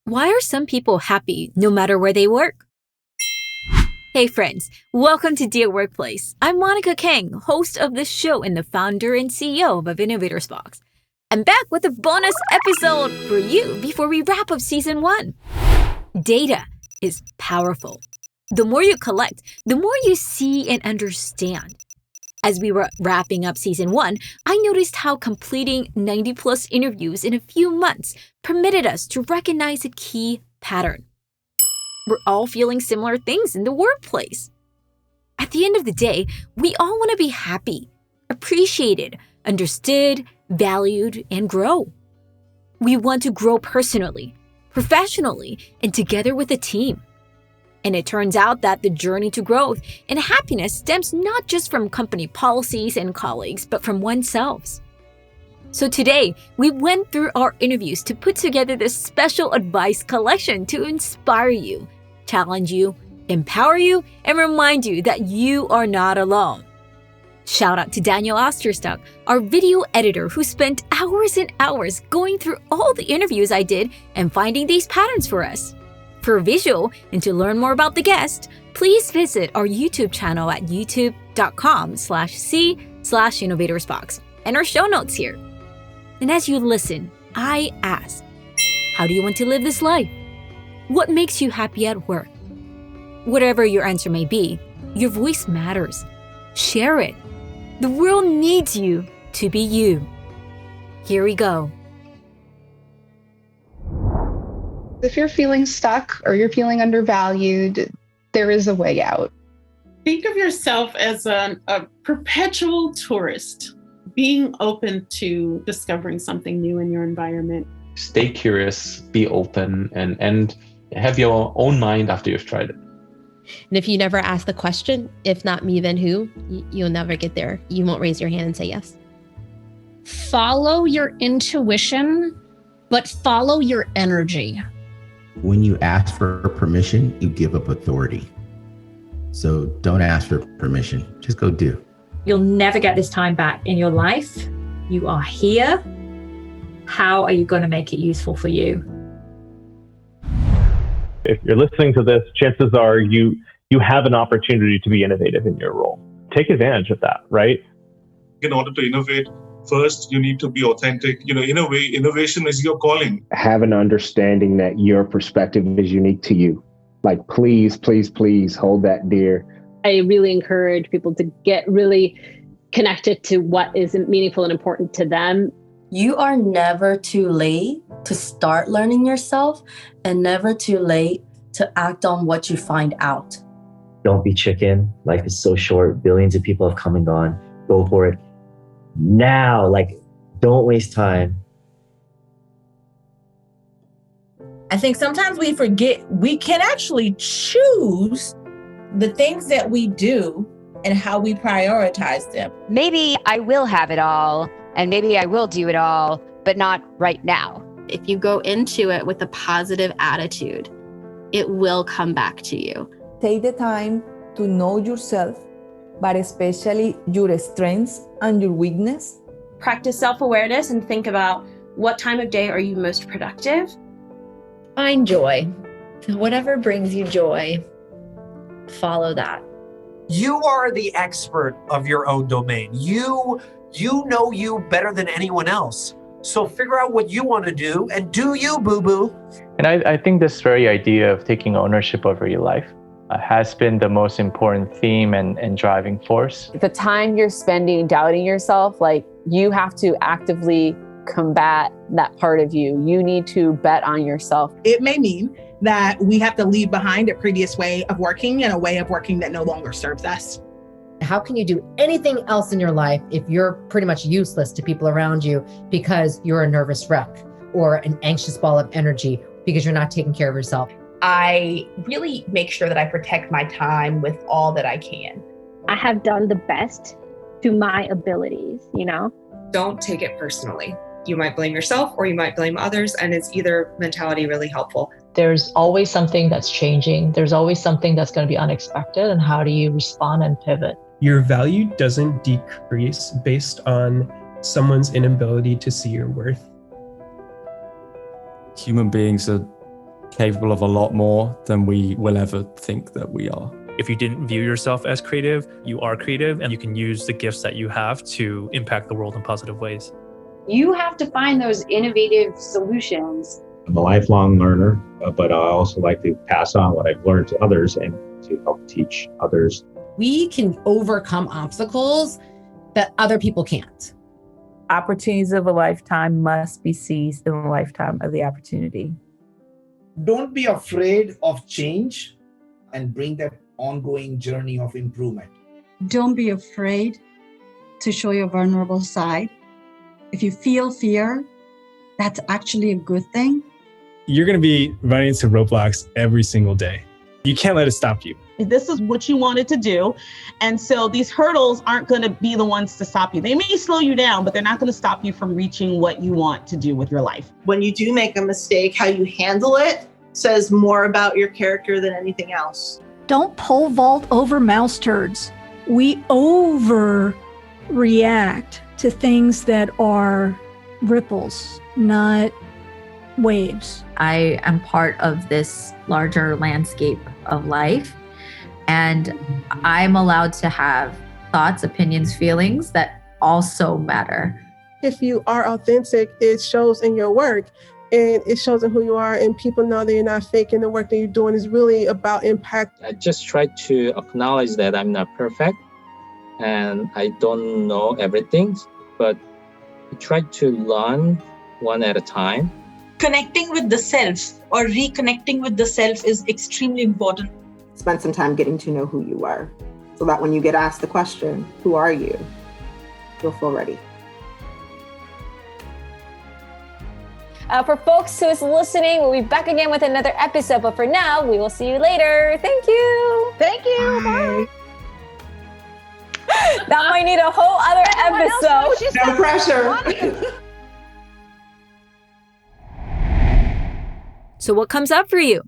Why are some people happy no matter where they work? Hey friends, welcome to Dear Workplace. I'm Monica Kang, host of the show and the founder and CEO of Innovators Box. I'm back with a bonus episode for you before we wrap up season 1. Data is powerful. The more you collect, the more you see and understand. As we were wrapping up season 1, I noticed how completing 90+ interviews in a few months permitted us to recognize a key pattern. We're all feeling similar things in the workplace. At the end of the day, we all want to be happy, appreciated, understood, valued, and grow. We want to grow personally, professionally, and together with a team. And it turns out that the journey to growth and happiness stems not just from company policies and colleagues, but from oneself. So today, we went through our interviews to put together this special advice collection to inspire you, challenge you, empower you, and remind you that you are not alone. Shout out to Daniel Osterstock, our video editor who spent hours and hours going through all the interviews I did and finding these patterns for us. For a visual and to learn more about the guest, please visit our YouTube channel at youtube.com/c/innovatorsbox and our show notes here. And as you listen, I ask, how do you want to live this life? What makes you happy at work? Whatever your answer may be, your voice matters. Share it. The world needs you to be you. Here we go. If you're feeling stuck or you're feeling undervalued, there is a way out. Think of yourself as a perpetual tourist, being open to discovering something new in your environment. Stay curious, be open, and have your own mind after you've tried it. And if you never ask the question, if not me, then who, you'll never get there. You won't raise your hand and say yes. Follow your intuition, but follow your energy. When you ask for permission, you give up authority. So don't ask for permission, just go do. You'll never get this time back in your life. You are here. How are you going to make it useful for you? If you're listening to this, chances are you have an opportunity to be innovative in your role. Take advantage of that, right? In order to innovate, first, you need to be authentic. In a way, innovation is your calling. Have an understanding that your perspective is unique to you. Like, please, please, please hold that dear. I really encourage people to get really connected to what is meaningful and important to them. You are never too late to start learning yourself and never too late to act on what you find out. Don't be chicken. Life is so short. Billions of people have come and gone. Go for it. Now, don't waste time. I think sometimes we forget we can actually choose the things that we do and how we prioritize them. Maybe I will have it all, and maybe I will do it all, but not right now. If you go into it with a positive attitude, it will come back to you. Take the time to know yourself, but especially your strengths and your weakness. Practice self-awareness and think about what time of day are you most productive. Find joy. Whatever brings you joy, follow that. You are the expert of your own domain. You know you better than anyone else. So figure out what you want to do and do you, boo-boo. And I think this very idea of taking ownership over your life has been the most important theme and driving force. The time you're spending doubting yourself, you have to actively combat that part of you. You need to bet on yourself. It may mean that we have to leave behind a previous way of working and a way of working that no longer serves us. How can you do anything else in your life if you're pretty much useless to people around you because you're a nervous wreck or an anxious ball of energy because you're not taking care of yourself? I really make sure that I protect my time with all that I can. I have done the best to my abilities, Don't take it personally. You might blame yourself or you might blame others, and it's either mentality really helpful. There's always something that's changing. There's always something that's going to be unexpected, and how do you respond and pivot? Your value doesn't decrease based on someone's inability to see your worth. Human beings are capable of a lot more than we will ever think that we are. If you didn't view yourself as creative, you are creative, and you can use the gifts that you have to impact the world in positive ways. You have to find those innovative solutions. I'm a lifelong learner, but I also like to pass on what I've learned to others and to help teach others. We can overcome obstacles that other people can't. Opportunities of a lifetime must be seized in the lifetime of the opportunity. Don't be afraid of change and bring that ongoing journey of improvement. Don't be afraid to show your vulnerable side. If you feel fear, that's actually a good thing. You're going to be running into roadblocks every single day. You can't let it stop you. This is what you wanted to do. And so these hurdles aren't going to be the ones to stop you. They may slow you down, but they're not going to stop you from reaching what you want to do with your life. When you do make a mistake, how you handle it says more about your character than anything else. Don't pole vault over mouse turds. We overreact to things that are ripples, not waves. I am part of this larger landscape of life, and I'm allowed to have thoughts, opinions, feelings that also matter. If you are authentic, it shows in your work and it shows in who you are, and people know that you're not faking the work that you're doing is really about impact. I just try to acknowledge that I'm not perfect and I don't know everything, but I try to learn one at a time. Connecting with the self or reconnecting with the self is extremely important. Spend some time getting to know who you are so that when you get asked the question, who are you? You'll feel ready. For folks who's listening, we'll be back again with another episode. But for now, we will see you later. Thank you. Thank you. Bye. That might need a whole other episode. No pressure. So what comes up for you?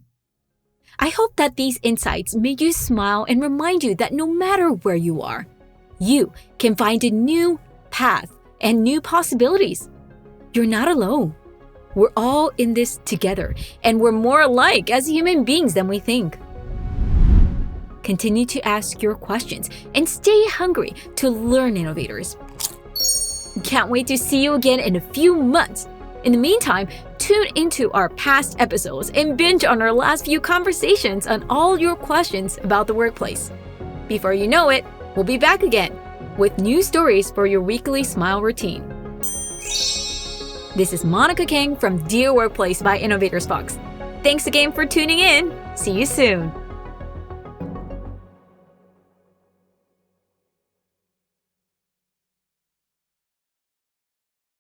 I hope that these insights made you smile and remind you that no matter where you are, you can find a new path and new possibilities. You're not alone. We're all in this together, and we're more alike as human beings than we think. Continue to ask your questions and stay hungry to learn, innovators. Can't wait to see you again in a few months. In the meantime, tune into our past episodes and binge on our last few conversations on all your questions about the workplace. Before you know it, we'll be back again with new stories for your weekly smile routine. This is Monica King from Dear Workplace by Innovators Box. Thanks again for tuning in. See you soon.